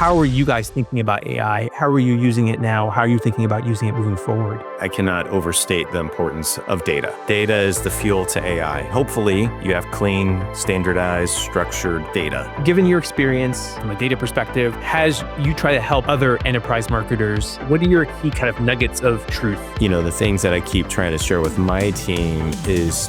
How are you guys thinking about AI? How are you using it now? How are you thinking about using it moving forward? I cannot overstate the importance of data. Data is the fuel to AI. Hopefully, you have clean, standardized, structured data. Given your experience from a data perspective, as you try to help other enterprise marketers, what are your key kind of nuggets of truth? The things that I keep trying to share with my team is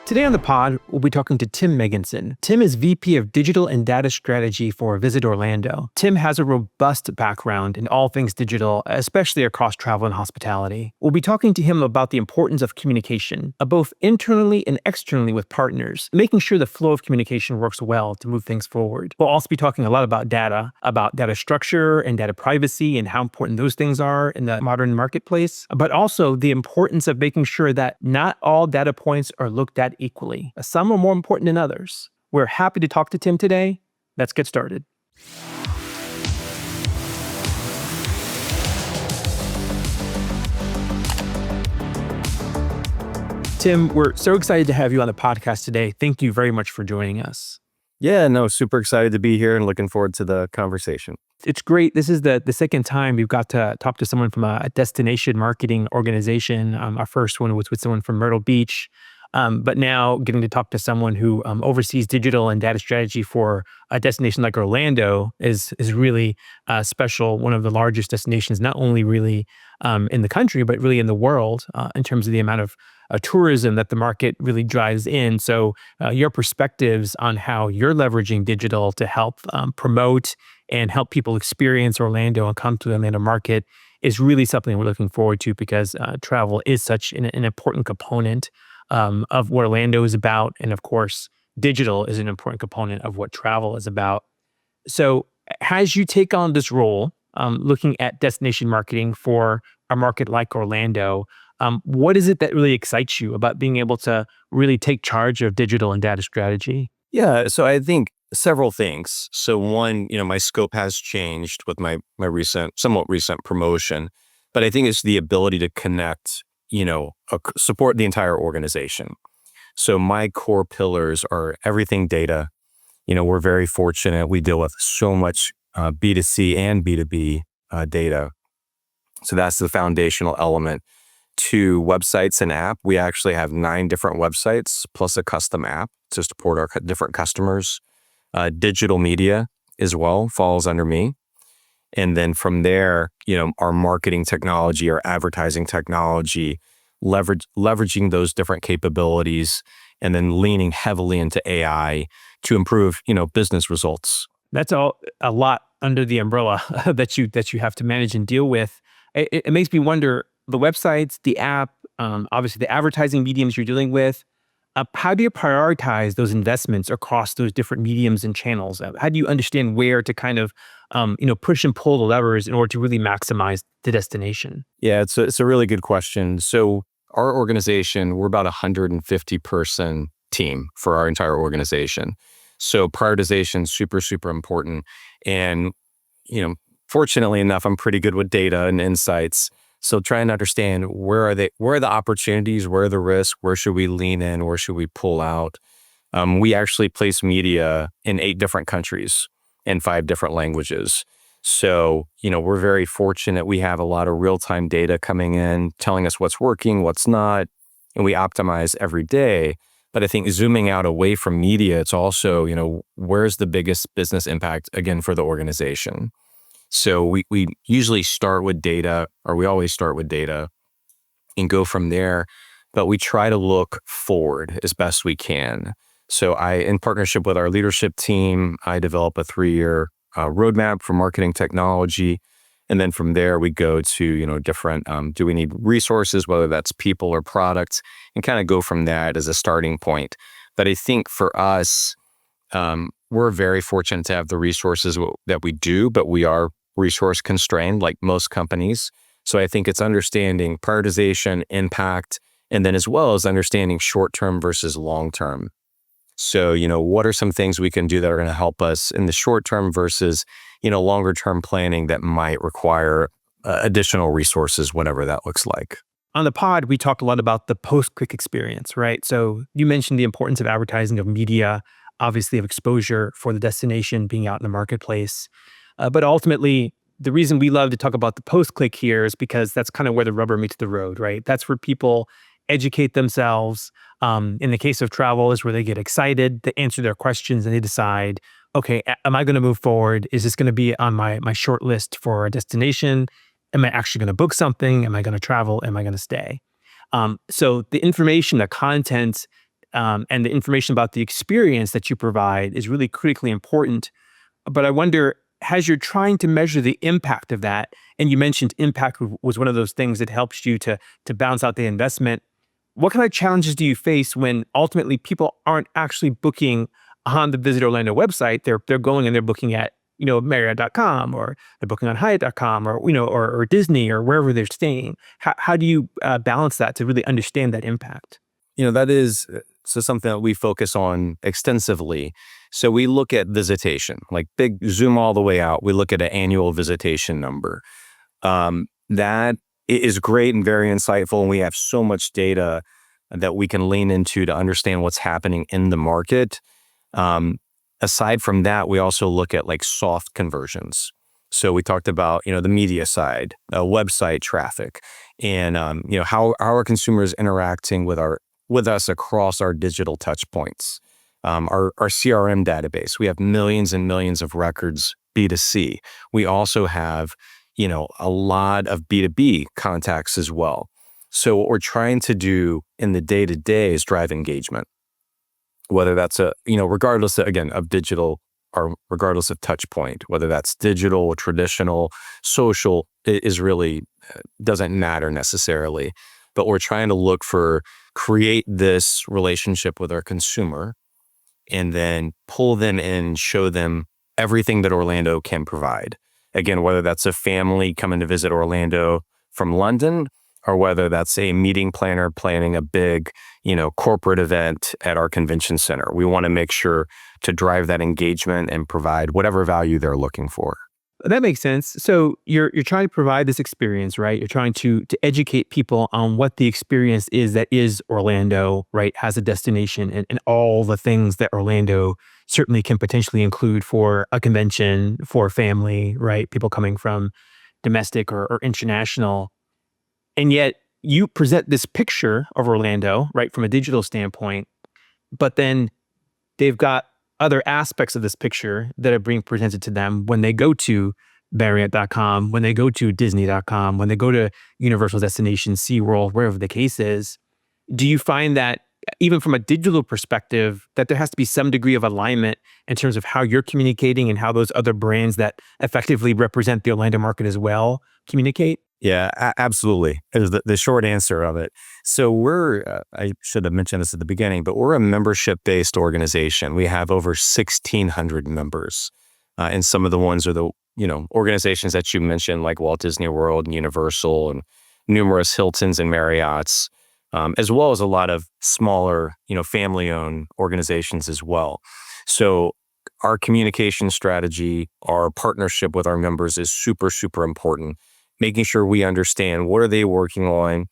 Today on the pod, we'll be talking to Tim Megginson. Tim is VP of Digital and Data Strategy for Visit Orlando. Tim has a robust background in all things digital, especially across travel and hospitality. We'll be talking to him about the importance of communication, both internally and externally with partners, making sure the flow of communication works well to move things forward. We'll also be talking a lot about data structure and data privacy and how important those things are in the modern marketplace, but also the importance of making sure that not all data points are looked at equally. Some are more important than others. We're happy to talk to Tim today. Let's get started. Tim, we're so excited to have you on the podcast today. Thank you very much for joining us. Yeah, no, super excited to be here and looking forward to the conversation. It's great. This is the second time we've got to talk to someone from a destination marketing organization. Our first one was with someone from Myrtle Beach. But now getting to talk to someone who oversees digital and data strategy for a destination like Orlando is really special. One of the largest destinations, not only really in the country, but really in the world in terms of the amount of tourism that the market really drives in. So your perspectives on how you're leveraging digital to help promote and help people experience Orlando and come to the Orlando market is really something we're looking forward to because travel is such an important component of what Orlando is about. And of course, digital is an important component of what travel is about. So as you take on this role, looking at destination marketing for a market like Orlando, what is it that really excites you about being able to really take charge of digital and data strategy? Yeah, so I think several things. So one, my scope has changed with my somewhat recent promotion, but I think it's the ability to connect support the entire organization. So my core pillars are everything data. We're very fortunate. We deal with so much B2C and B2B data. So that's the foundational element. To websites and app, we actually have 9 different websites plus a custom app to support our different customers. Digital media as well falls under me. And then from there, our marketing technology, our advertising technology, leveraging those different capabilities, and then leaning heavily into AI to improve, business results. That's a lot under the umbrella that you have to manage and deal with. It makes me wonder, the websites, the app, obviously the advertising mediums you're dealing with, how do you prioritize those investments across those different mediums and channels? How do you understand where to kind of, push and pull the levers in order to really maximize the destination? Yeah, it's a really good question. So our organization, we're about 150 person team for our entire organization. So prioritization, super, super important. And, fortunately enough, I'm pretty good with data and insights. So trying to understand where are the opportunities, where are the risks, where should we lean in, where should we pull out? We actually place media in 8 different countries and 5 different languages. So, we're very fortunate. We have a lot of real-time data coming in, telling us what's working, what's not, and we optimize every day. But I think zooming out away from media, it's also, where's the biggest business impact, again, for the organization? So we usually start with data, or we always start with data and go from there, but we try to look forward as best we can. So in partnership with our leadership team, I develop a 3-year roadmap for marketing technology. And then from there, we go to, different, do we need resources, whether that's people or products, and kind of go from that as a starting point. But I think for us, we're very fortunate to have the resources that we do, but we are resource constrained like most companies. So I think it's understanding prioritization, impact, and then as well as understanding short-term versus long-term. So, what are some things we can do that are going to help us in the short term versus, longer term planning that might require additional resources, whatever that looks like. On the pod, we talk a lot about the post-click experience, right? So you mentioned the importance of advertising, of media, obviously of exposure for the destination being out in the marketplace. But ultimately, the reason we love to talk about the post click here is because that's kind of where the rubber meets the road, right? That's where people educate themselves. In the case of travel, is where they get excited, they answer their questions, and they decide, okay, am I going to move forward? Is this going to be on my short list for a destination? Am I actually going to book something? Am I going to travel? Am I going to stay? So the information, the content, and the information about the experience that you provide is really critically important. But I wonder, as you're trying to measure the impact of that, and you mentioned impact was one of those things that helps you to balance out the investment. What kind of challenges do you face when ultimately people aren't actually booking on the Visit Orlando website? They're going and they're booking at Marriott.com, or they're booking on Hyatt.com, or or Disney, or wherever they're staying. How do you balance that to really understand that impact? That is so something that we focus on extensively. So we look at visitation, like big zoom all the way out. We look at an annual visitation number. That is great and very insightful, and we have so much data that we can lean into to understand what's happening in the market. Um, Aside from that, we also look at like soft conversions. So we talked about the media side, website traffic, and how are consumers interacting with us across our digital touch points. Our CRM database, we have millions and millions of records B2C. We also have a lot of B2B contacts as well. So what we're trying to do in the day to day is drive engagement, whether that's regardless again of digital or regardless of touch point, whether that's digital or traditional, social is really doesn't matter necessarily. But we're trying to create this relationship with our consumer and then pull them in, show them everything that Orlando can provide. Again, whether that's a family coming to visit Orlando from London, or whether that's a meeting planner planning a big, corporate event at our convention center. We want to make sure to drive that engagement and provide whatever value they're looking for. That makes sense. So you're trying to provide this experience, right? You're trying to educate people on what the experience is that is Orlando, right, as a destination, and all the things that Orlando certainly can potentially include for a convention, for a family, right? People coming from domestic or international. And yet you present this picture of Orlando, right, from a digital standpoint, but then they've got other aspects of this picture that are being presented to them when they go to Marriott.com, when they go to Disney.com, when they go to Universal Destination, SeaWorld, wherever the case is. Do you find that even from a digital perspective, that there has to be some degree of alignment in terms of how you're communicating and how those other brands that effectively represent the Orlando market as well communicate? Yeah, absolutely. Is the short answer of it. So I should have mentioned this at the beginning, but we're a membership-based organization. We have over 1,600 members. And some of the ones are the, organizations that you mentioned, like Walt Disney World and Universal and numerous Hiltons and Marriotts, as well as a lot of smaller, family-owned organizations as well. So our communication strategy, our partnership with our members is super, super important. Making sure we understand what are they working on,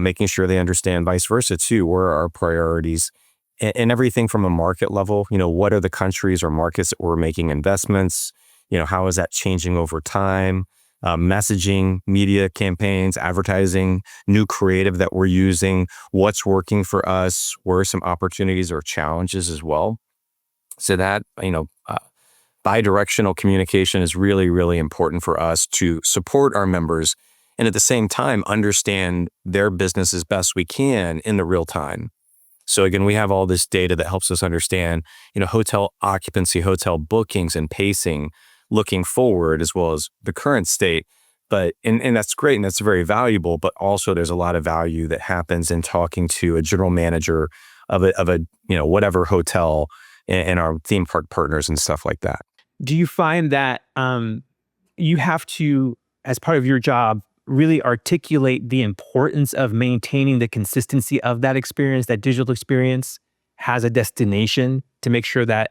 making sure they understand vice versa too, where are our priorities, and everything from a market level, what are the countries or markets that we're making investments, how is that changing over time, messaging, media campaigns, advertising, new creative that we're using, what's working for us, where are some opportunities or challenges as well. So that, bi-directional communication is really, really important for us to support our members and at the same time understand their business as best we can in the real time. So again, we have all this data that helps us understand, hotel occupancy, hotel bookings and pacing looking forward as well as the current state. But and that's great and that's very valuable, but also there's a lot of value that happens in talking to a general manager of a whatever hotel and our theme park partners and stuff like that. Do you find that you have to, as part of your job, really articulate the importance of maintaining the consistency of that experience, that digital experience, has a destination to make sure that,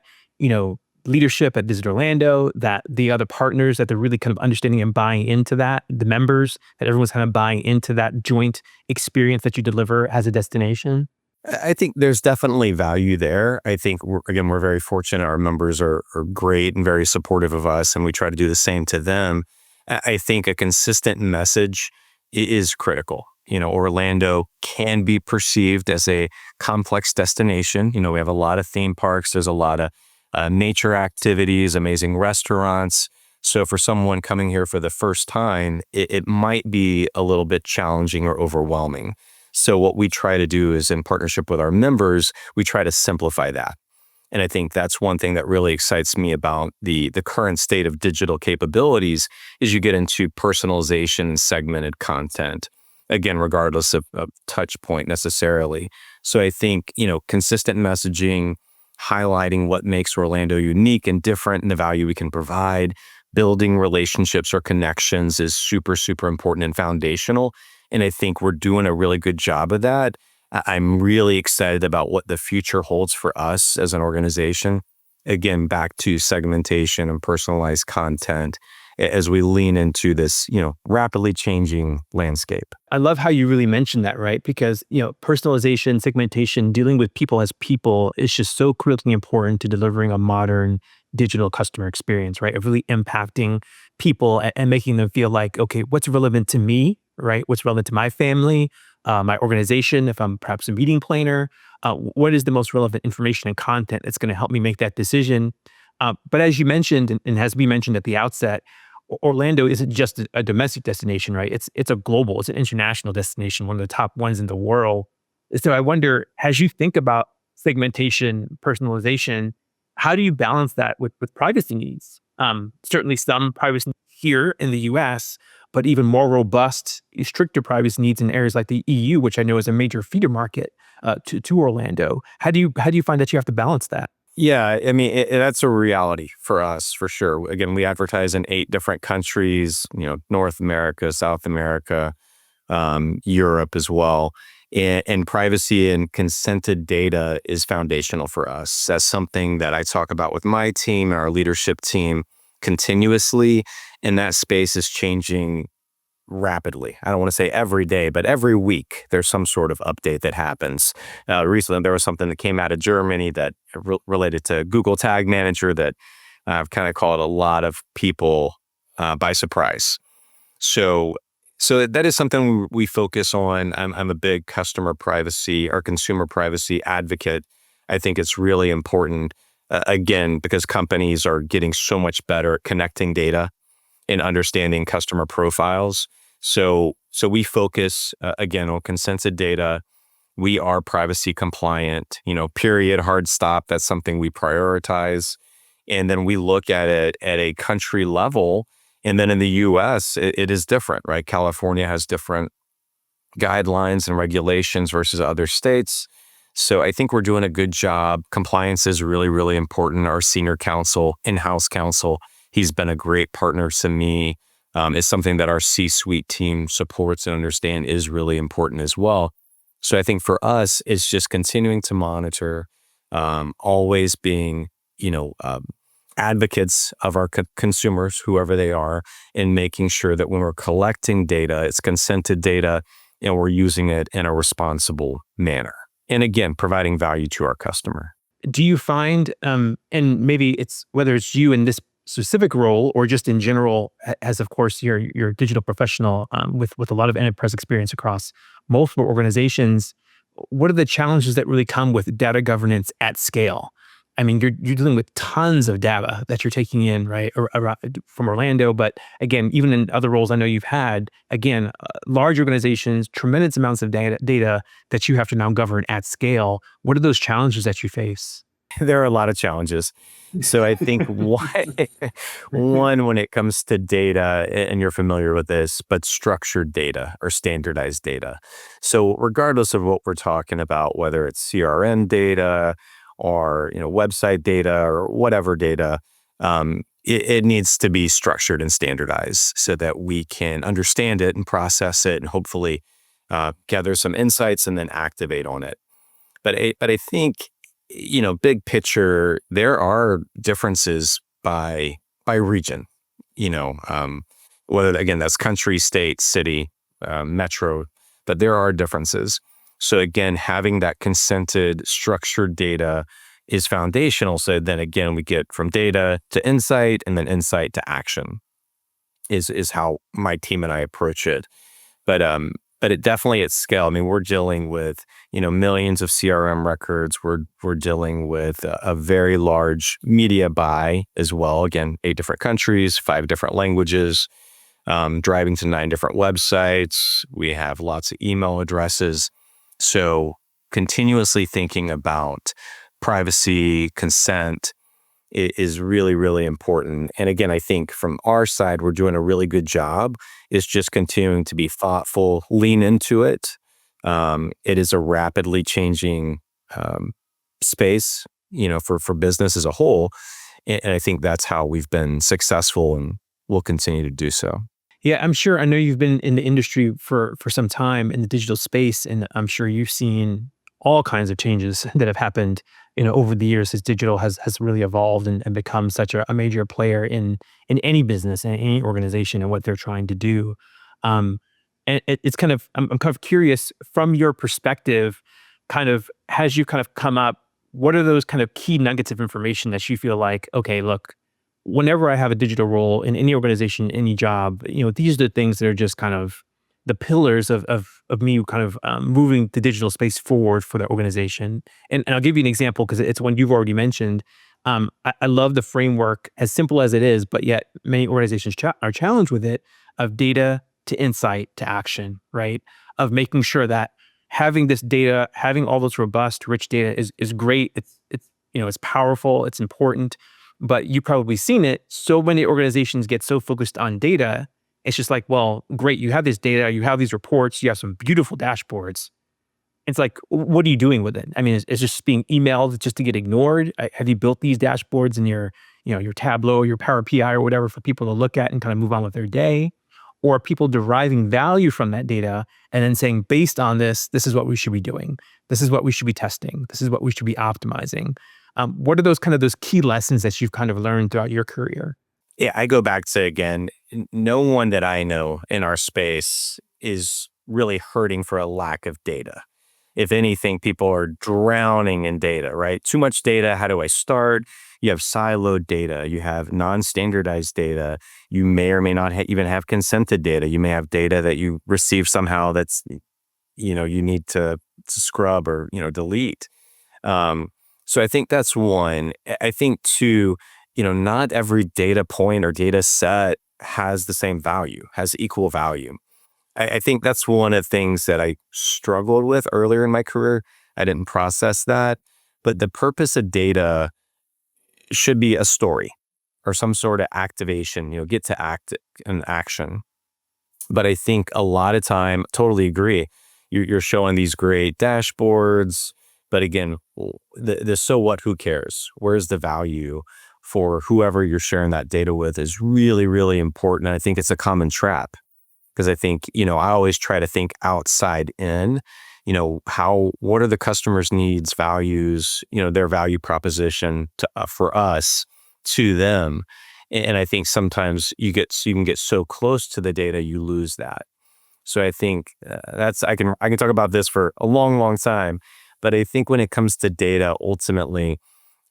leadership at Visit Orlando, that the other partners, that they're really kind of understanding and buying into that, the members, that everyone's kind of buying into that joint experience that you deliver as a destination? I think there's definitely value there. I think we're very fortunate. Our members are great and very supportive of us, and we try to do the same to them. I think a consistent message is critical. Orlando can be perceived as a complex destination. We have a lot of theme parks. There's a lot of nature activities, amazing restaurants. So for someone coming here for the first time, it might be a little bit challenging or overwhelming. So what we try to do is, in partnership with our members, we try to simplify that. And I think that's one thing that really excites me about the current state of digital capabilities is you get into personalization and segmented content. Again, regardless of touch point necessarily. So I think, consistent messaging, highlighting what makes Orlando unique and different and the value we can provide, building relationships or connections is super, super important and foundational. And I think we're doing a really good job of that. I'm really excited about what the future holds for us as an organization. Again, back to segmentation and personalized content as we lean into this, rapidly changing landscape. I love how you really mentioned that, right? Because, personalization, segmentation, dealing with people as people is just so critically important to delivering a modern digital customer experience, right? Of really impacting people and making them feel like, okay, what's relevant to me, right? What's relevant to my family, my organization, if I'm perhaps a meeting planner, what is the most relevant information and content that's going to help me make that decision? But as you mentioned, and as we mentioned at the outset, Orlando isn't just a domestic destination, right? It's a global, it's an international destination, one of the top ones in the world. So I wonder, as you think about segmentation, personalization, how do you balance that with privacy needs? Certainly some privacy here in the US, but even more robust, stricter privacy needs in areas like the EU, which I know is a major feeder market to Orlando. How do you find that you have to balance that? Yeah, I mean, that's a reality for us, for sure. Again, we advertise in 8 different countries, North America, South America, Europe as well. And privacy and consented data is foundational for us. That's something that I talk about with my team and our leadership team continuously. And that space is changing rapidly. I don't want to say every day, but every week there's some sort of update that happens. Recently, there was something that came out of Germany that related to Google Tag Manager that I've kind of caught a lot of people by surprise. So, so that is something we focus on. I'm a big customer privacy or consumer privacy advocate. I think it's really important, again, because companies are getting so much better at connecting data in understanding customer profiles. So we focus again on consented data. We are privacy compliant, period, hard stop. That's something we prioritize. And then we look at it at a country level. And then in the US, it is different, right? California has different guidelines and regulations versus other states. So I think we're doing a good job. Compliance is really, really important. Our senior counsel, in-house counsel, he's been a great partner to me. It's something that our C-suite team supports and understand is really important as well. So I think for us, it's just continuing to monitor, always being, advocates of our consumers, whoever they are, and making sure that when we're collecting data, it's consented data, and we're using it in a responsible manner. And again, providing value to our customer. Do you find, and maybe it's whether it's you in this specific role or just in general, as of course you're a digital professional with a lot of enterprise experience across multiple organizations, what are the challenges that really come with data governance at scale? I mean, you're dealing with tons of data that you're taking in, right, from Orlando. But again, even in other roles I know you've had, again, large organizations, tremendous amounts of data that you have to now govern at scale. What are those challenges that you face? There are a lot of challenges. So I think one, when it comes to data, and you're familiar with this, but structured data or standardized data. So regardless of what we're talking about, whether it's CRM data or website data or whatever data, it needs to be structured and standardized so that we can understand it and process it and hopefully gather some insights and then activate on it. But I think, big picture, there are differences by region. Whether again that's country, state, city, metro, but there are differences. So again, having that consented, structured data is foundational. So then again, we get from data to insight and then insight to action is how my team and I approach it. But it definitely at scale. I mean, we're dealing with millions of CRM records. We're dealing with a very large media buy as well. Again, 8 different countries, 5 different languages, driving to 9 different websites. We have lots of email addresses. So continuously thinking about privacy, consent is really, really important. And again, I think from our side, we're doing a really good job. It's just continuing to be thoughtful, lean into it. It is a rapidly changing space, for business as a whole. And I think that's how we've been successful and will continue to do so. Yeah, I'm sure. I know you've been in the industry for some time in the digital space, and I'm sure you've seen all kinds of changes that have happened, over the years as digital has really evolved and become such a major player in any business and any organization and what they're trying to do. Um, and it's kind of I'm kind of curious from your perspective, kind of as you kind of come up, what are those kind of key nuggets of information that you feel like, okay, look, whenever I have a digital role in any organization, any job, these are the things that are just kind of the pillars of me kind of moving the digital space forward for the organization. And I'll give you an example because it's one you've already mentioned. I love the framework, as simple as it is, but yet many organizations are challenged with it, of data to insight to action, right? Of making sure that having this data, having all this robust, rich data is great. It's powerful. It's important, but you've probably seen it. So many organizations get so focused on data. It's just like, well, great, you have this data, you have these reports, you have some beautiful dashboards. It's like, what are you doing with it? I mean, it's just being emailed just to get ignored. Have you built these dashboards in your Tableau, your Power PI or whatever for people to look at and kind of move on with their day? Or are people deriving value from that data and then saying, based on this, this is what we should be doing. This is what we should be testing. This is what we should be optimizing. What are those key lessons that you've kind of learned throughout your career? Yeah, I go back to again, no one that I know in our space is really hurting for a lack of data. If anything, people are drowning in data, right? Too much data. How do I start? You have siloed data. You have non-standardized data. You may or may not even have consented data. You may have data that you receive somehow that's, you need to scrub or, delete. So I think that's one. I think two, not every data point or data set has the same value, has equal value. I think that's one of the things that I struggled with earlier in my career. I didn't process that. But the purpose of data should be a story or some sort of activation, get to act and action. But I think a lot of time, totally agree. You're showing these great dashboards, but again, the so what, who cares? Where's the value for whoever you're sharing that data with is really, really important. And I think it's a common trap because I think, I always try to think outside in, what are the customer's needs, values, their value proposition for us to them. And I think sometimes you can get so close to the data, you lose that. So I think I can talk about this for a long, long time, but I think when it comes to data, ultimately,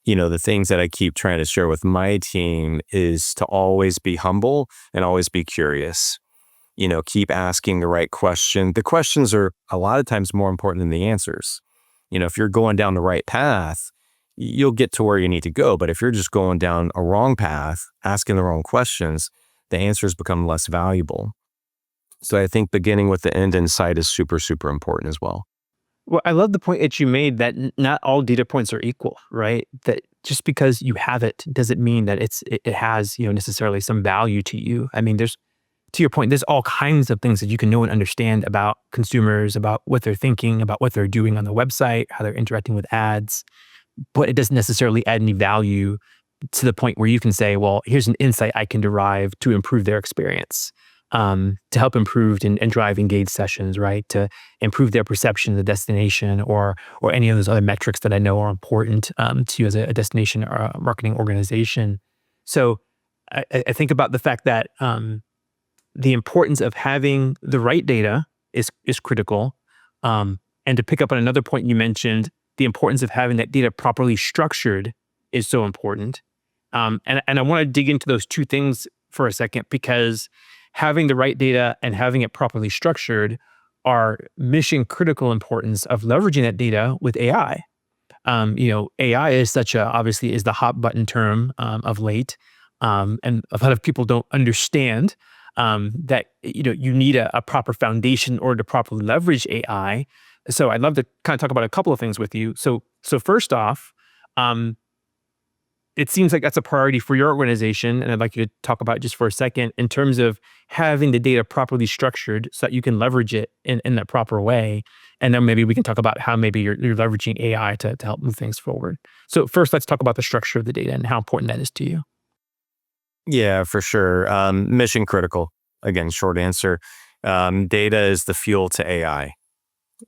the things that I keep trying to share with my team is to always be humble and always be curious. Keep asking the right question. The questions are a lot of times more important than the answers. If you're going down the right path, you'll get to where you need to go. But if you're just going down a wrong path, asking the wrong questions, the answers become less valuable. So I think beginning with the end in sight is super, super important as well. Well, I love the point that you made that not all data points are equal, right? That just because you have it doesn't mean that it has, necessarily some value to you. I mean, to your point, there's all kinds of things that you can know and understand about consumers, about what they're thinking, about what they're doing on the website, how they're interacting with ads, but it doesn't necessarily add any value to the point where you can say, well, here's an insight I can derive to improve their experience, to help improve and drive engaged sessions, right? To improve their perception of the destination or any of those other metrics that I know are important to you as a destination or a marketing organization. So I think about the fact that the importance of having the right data is critical. And to pick up on another point you mentioned, the importance of having that data properly structured is so important. And I want to dig into those two things for a second, because having the right data and having it properly structured are mission critical importance of leveraging that data with AI. AI is obviously is the hot button term of late, and a lot of people don't understand that you need a proper foundation in order to properly leverage AI. So I'd love to kind of talk about a couple of things with you. So first off, um, it seems like that's a priority for your organization, and I'd like you to talk about it just for a second in terms of having the data properly structured so that you can leverage it in that proper way. And then maybe we can talk about how maybe you're leveraging AI to help move things forward. So first, let's talk about the structure of the data and how important that is to you. Yeah, for sure. Mission critical. Again, short answer. Data is the fuel to AI,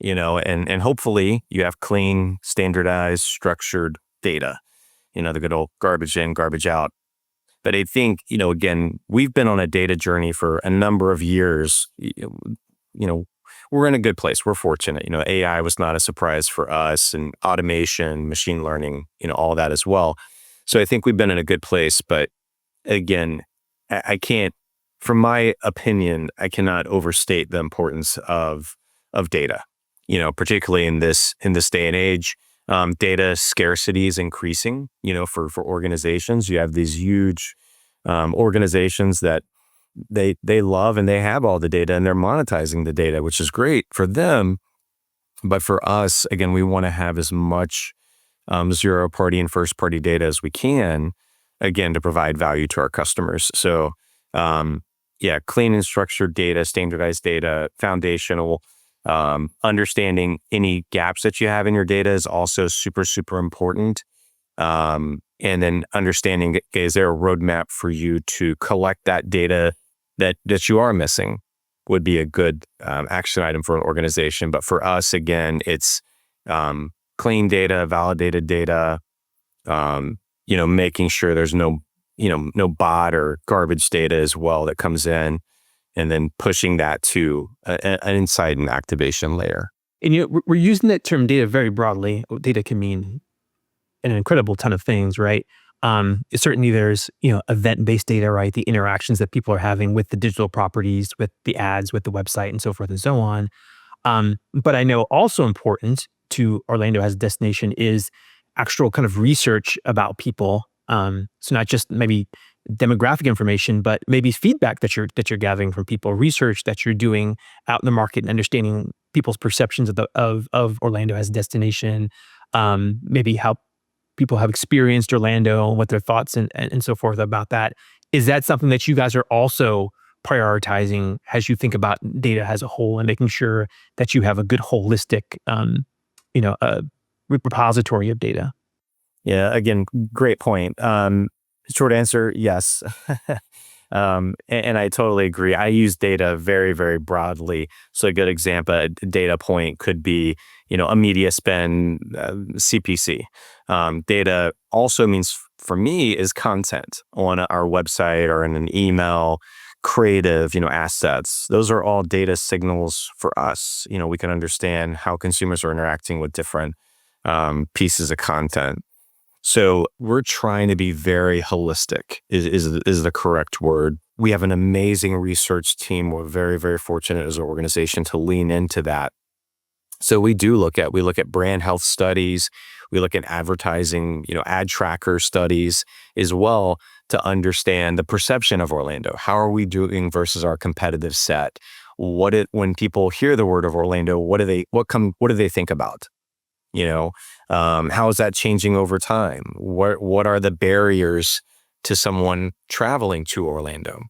and hopefully you have clean, standardized, structured data, the good old garbage in, garbage out. But I think, again, we've been on a data journey for a number of years. We're in a good place. We're fortunate. AI was not a surprise for us, and automation, machine learning, all that as well. So I think we've been in a good place. But again, I can't, from my opinion, I cannot overstate the importance of data. Particularly in this day and age, data scarcity is increasing. For organizations, you have these huge organizations that they love and they have all the data and they're monetizing the data, which is great for them. But for us, again, we want to have as much zero party and first party data as we can, again, to provide value to our customers. So, yeah, clean and structured data, standardized data, foundational. Understanding any gaps that you have in your data is also super, super important. And then understanding, okay, is there a roadmap for you to collect that data that you are missing would be a good action item for an organization. But for us, again, it's clean data, validated data, making sure there's no bot or garbage data as well that comes in, and then pushing that to an insight and activation layer. And we're using that term data very broadly. Data can mean an incredible ton of things, right? Certainly there's, event-based data, right? The interactions that people are having with the digital properties, with the ads, with the website, and so forth and so on. But I know also important to Orlando as a destination is actual kind of research about people. So not just maybe demographic information, but maybe feedback that you're gathering from people, research that you're doing out in the market, and understanding people's perceptions of Orlando as a destination. Maybe how people have experienced Orlando, what their thoughts and so forth about that. Is that something that you guys are also prioritizing as you think about data as a whole and making sure that you have a good holistic, uh, repository of data? Yeah, again, great point. Short answer, yes. And I totally agree. I use data very, very broadly. So a good example, a data point could be, a media spend, CPC. Data also means for me is content on our website or in an email, creative, assets. Those are all data signals for us. We can understand how consumers are interacting with different pieces of content. So we're trying to be very holistic is the correct word. We have an amazing research team. We're very, very fortunate as an organization to lean into that. So we look at brand health studies. We look at advertising, ad tracker studies as well to understand the perception of Orlando. How are we doing versus our competitive set? When people hear the word of Orlando, what do they think about? How is that changing over time? What are the barriers to someone traveling to Orlando?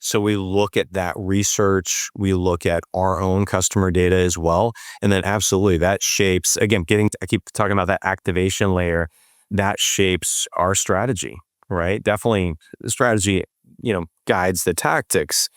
So we look at that research, we look at our own customer data as well. And then absolutely that shapes, again, I keep talking about that activation layer, that shapes our strategy, right? Definitely the strategy, guides the tactics.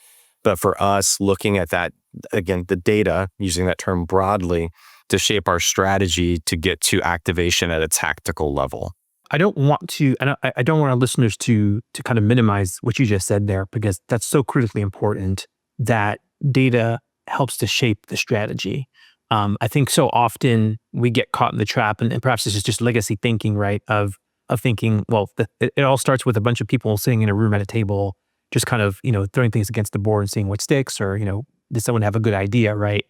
But for us, looking at that, again, the data, using that term broadly, to shape our strategy to get to activation at a tactical level. I don't want our listeners to kind of minimize what you just said there, because that's so critically important that data helps to shape the strategy. I think so often we get caught in the trap, and perhaps this is just legacy thinking, right? Of thinking, well, it all starts with a bunch of people sitting in a room at a table, just kind of throwing things against the board and seeing what sticks, or does someone have a good idea, right?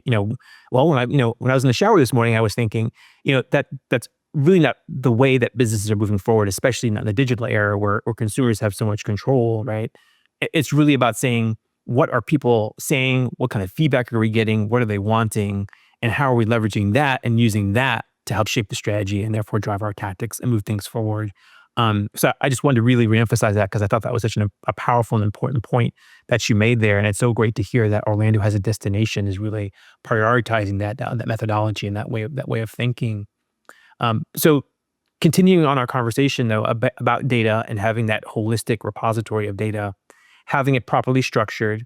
Well, when I was in the shower this morning, I was thinking, that's really not the way that businesses are moving forward, especially not in the digital era where consumers have so much control, right? It's really about saying, what are people saying? What kind of feedback are we getting? What are they wanting? And how are we leveraging that and using that to help shape the strategy and therefore drive our tactics and move things forward? So I just wanted to really reemphasize that because I thought that was such a powerful and important point that you made there. And it's so great to hear that Orlando has a destination is really prioritizing that methodology and that way of thinking. So continuing on our conversation though about data and having that holistic repository of data, having it properly structured.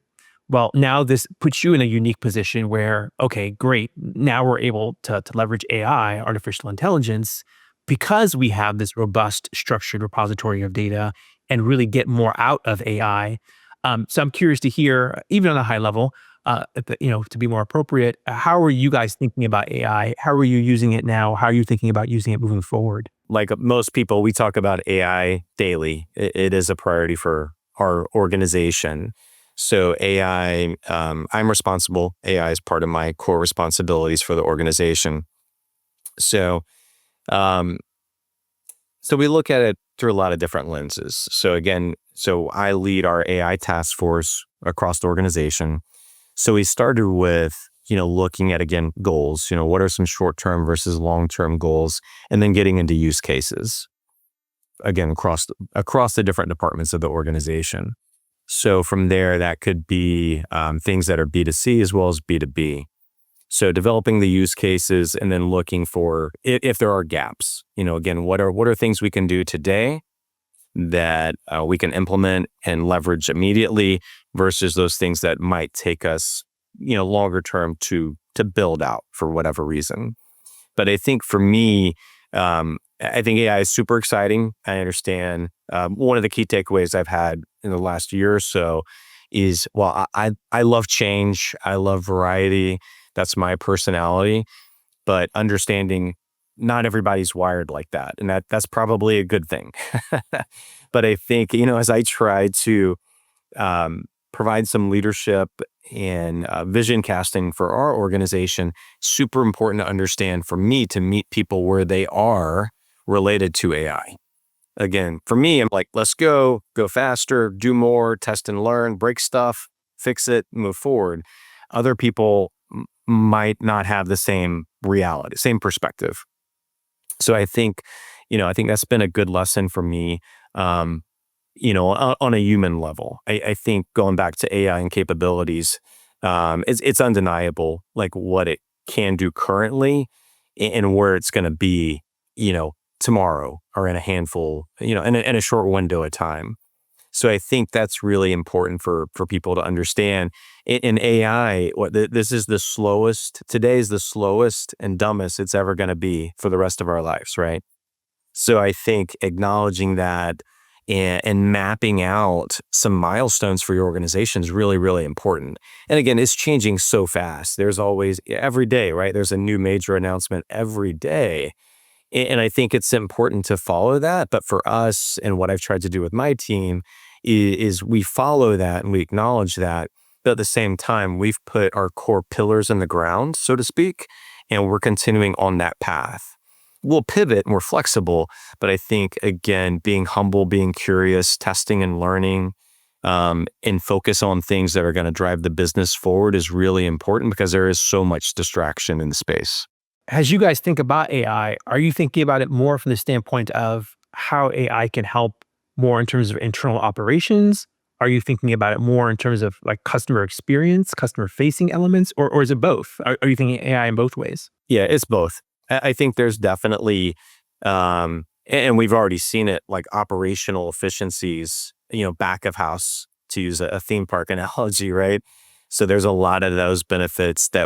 Well, now this puts you in a unique position where, okay, great. Now we're able to leverage AI, artificial intelligence, because we have this robust structured repository of data and really get more out of AI. So I'm curious to hear, even on a high level, to be more appropriate, how are you guys thinking about AI? How are you using it now? How are you thinking about using it moving forward? Like most people, we talk about AI daily. It is a priority for our organization. So AI, I'm responsible. AI is part of my core responsibilities for the organization. So, um, so we look at it through a lot of different lenses. So again, I lead our AI task force across the organization. So we started with, looking at, again, goals, what are some short-term versus long-term goals, and then getting into use cases, again, across the different departments of the organization. So from there, that could be things that are B2C as well as B2B. So developing the use cases and then looking for if there are gaps, again, what are things we can do today that we can implement and leverage immediately versus those things that might take us, longer term to build out for whatever reason. But I think for me, I think AI is super exciting. I understand one of the key takeaways I've had in the last year or so is, well, I love change. I love variety. That's my personality. But understanding not everybody's wired like that. And that's probably a good thing. But I think, as I try to provide some leadership and vision casting for our organization, super important to understand for me to meet people where they are related to AI. Again, for me, I'm like, let's go faster, do more, test and learn, break stuff, fix it, move forward. Other people might not have the same reality, same perspective. So I think that's been a good lesson for me. On a human level. I think going back to AI and capabilities, it's undeniable, like what it can do currently and where it's going to be, tomorrow or in a handful, in a short window of time. So I think that's really important for people to understand. In AI, this is the slowest. Today is the slowest and dumbest it's ever going to be for the rest of our lives, right? So I think acknowledging that and mapping out some milestones for your organization is really, really important. And again, it's changing so fast. There's always, every day, right? There's a new major announcement every day. And I think it's important to follow that. But for us, and what I've tried to do with my team is we follow that and we acknowledge that. But at the same time, we've put our core pillars in the ground, so to speak, and we're continuing on that path. We'll pivot and we're flexible, but I think, again, being humble, being curious, testing and learning, and focus on things that are going to drive the business forward is really important because there is so much distraction in the space. As you guys think about AI, are you thinking about it more from the standpoint of how AI can help more in terms of internal operations? Are you thinking about it more in terms of like customer experience, customer facing elements, or is it both? Are you thinking AI in both ways? Yeah, it's both. I think there's definitely, and we've already seen it, like operational efficiencies, back of house, to use a theme park analogy, right? So there's a lot of those benefits that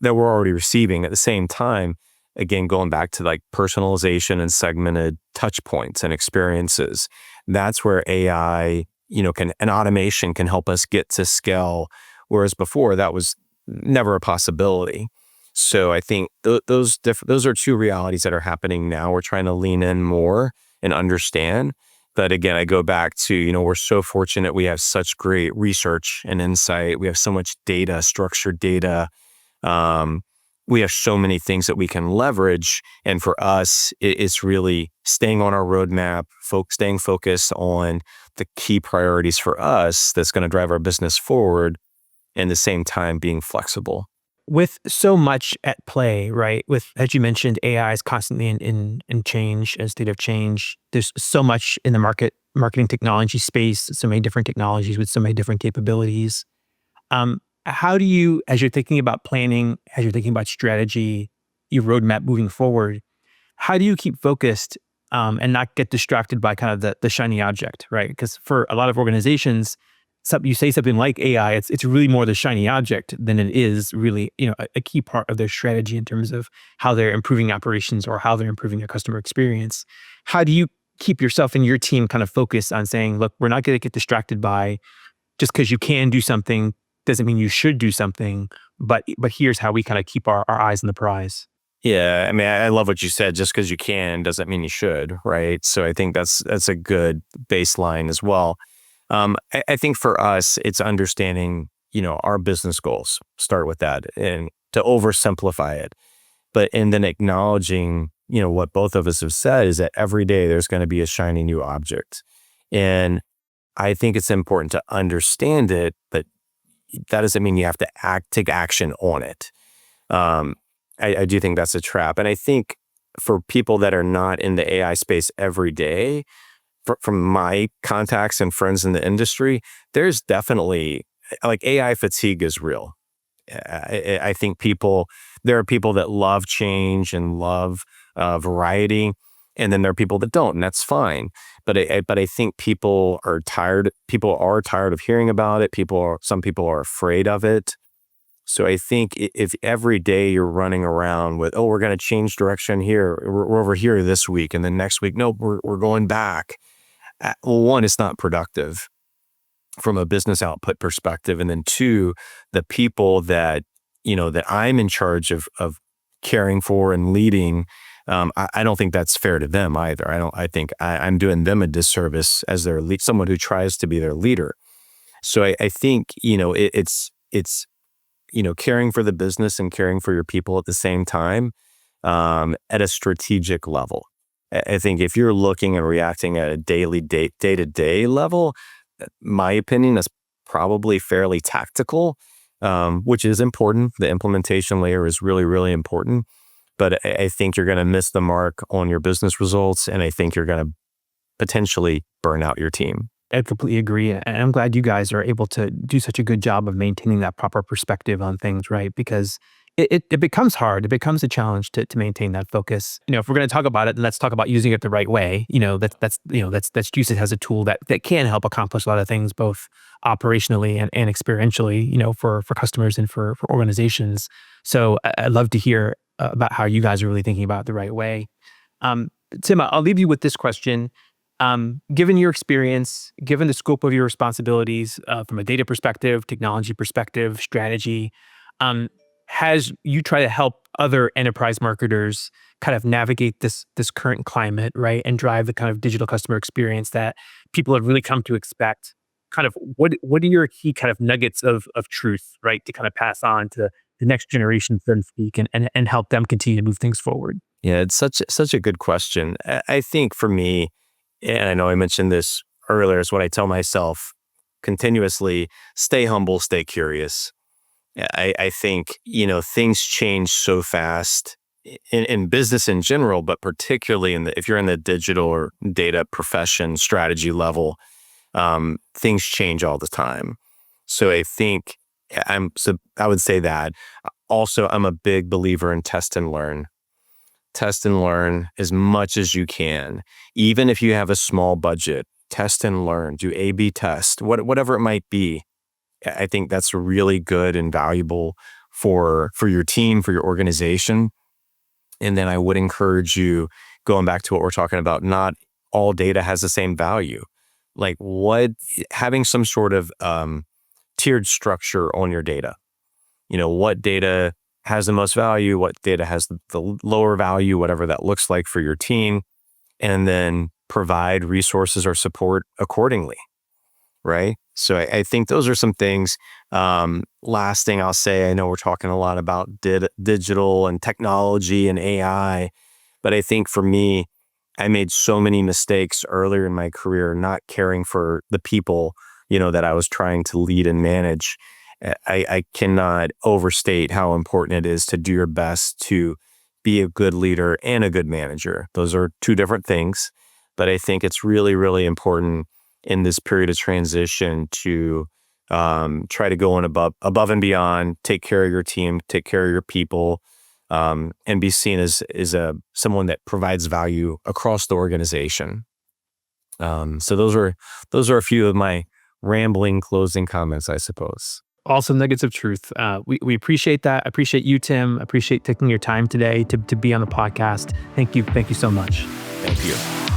that we're already receiving. At the same time, again, going back to like personalization and segmented touch points and experiences, that's where AI, and automation can help us get to scale. Whereas before that was never a possibility. So I think those are two realities that are happening now. We're trying to lean in more and understand. But again, I go back to, we're so fortunate we have such great research and insight. We have so much data, structured data. Um, we have so many things that we can leverage. And for us, it's really staying on our roadmap, staying focused on the key priorities for us that's going to drive our business forward, and at the same time being flexible. With so much at play, right? With, as you mentioned, AI is constantly in change, a state of change. There's so much in the marketing technology space, so many different technologies with so many different capabilities. How do you, as you're thinking about planning, as you're thinking about strategy, your roadmap moving forward, how do you keep focused and not get distracted by kind of the shiny object, right? Because for a lot of organizations, you say something like AI, it's really more the shiny object than it is really, a key part of their strategy in terms of how they're improving operations or how they're improving their customer experience. How do you keep yourself and your team kind of focused on saying, look, we're not going to get distracted by just because you can do something doesn't mean you should do something, but here's how we kind of keep our eyes on the prize. Yeah, I mean, I love what you said. Just because you can doesn't mean you should, right? So I think that's a good baseline as well. I think for us, it's understanding, our business goals. Start with that, and to oversimplify it, and then acknowledging, what both of us have said is that every day there's going to be a shiny new object, and I think it's important to understand it, but that doesn't mean you have to take action on it. Um, I do think that's a trap. And I think for people that are not in the AI space every day, from my contacts and friends in the industry, there's definitely like AI fatigue is real. I think there are people that love change and love variety, and then there are people that don't, and that's fine. But I think people are tired. People are tired of hearing about it. Some people are afraid of it. So I think if every day you're running around with, oh, we're going to change direction here, we're over here this week, and then next week, nope, we're going back. Well, one, it's not productive from a business output perspective, and then two, the people that that I'm in charge of caring for and leading. I don't think that's fair to them either. I think I'm doing them a disservice as someone who tries to be their leader. So I think it's caring for the business and caring for your people at the same time, at a strategic level. I think if you're looking and reacting at a day-to-day level, my opinion is probably fairly tactical, which is important. The implementation layer is really, really important. But I think you're going to miss the mark on your business results, and I think you're going to potentially burn out your team. I completely agree. And I'm glad you guys are able to do such a good job of maintaining that proper perspective on things, right? Because it becomes hard. It becomes a challenge to maintain that focus. If we're going to talk about it, then let's talk about using it the right way. That's use it as a tool that can help accomplish a lot of things, both operationally and experientially, for customers and for organizations. So I'd love to hear about how you guys are really thinking about it the right way. Tim, I'll leave you with this question. Given your experience, given the scope of your responsibilities from a data perspective, technology perspective, strategy, has you try to help other enterprise marketers kind of navigate this current climate, right, and drive the kind of digital customer experience that people have really come to expect? Kind of what are your key kind of nuggets of truth, right, to kind of pass on to the next generation, so to speak, and help them continue to move things forward? Yeah, it's such a good question. I think for me, and I know I mentioned this earlier, is what I tell myself continuously: stay humble, stay curious. Yeah, I think, things change so fast in business in general, but particularly if you're in the digital or data profession strategy level, things change all the time. So I think I would say that. Also, I'm a big believer in test and learn. Test and learn as much as you can. Even if you have a small budget, test and learn, do A/B test, whatever it might be. I think that's really good and valuable for your team, for your organization. And then I would encourage you, going back to what we're talking about, not all data has the same value. Like having some sort of tiered structure on your data. what data has the most value, what data has the lower value, whatever that looks like for your team, and then provide resources or support accordingly. Right. So I think those are some things. Last thing I'll say, I know we're talking a lot about digital and technology and AI, but I think for me, I made so many mistakes earlier in my career, not caring for the people, that I was trying to lead and manage. I cannot overstate how important it is to do your best to be a good leader and a good manager. Those are two different things, but I think it's really, really important in this period of transition to try to go on above and beyond, take care of your team, take care of your people, and be seen as someone that provides value across the organization. So those are a few of my rambling closing comments, I suppose. Awesome nuggets of truth. We appreciate that. I appreciate you, Tim. I appreciate taking your time today to be on the podcast. Thank you. Thank you so much. Thank you.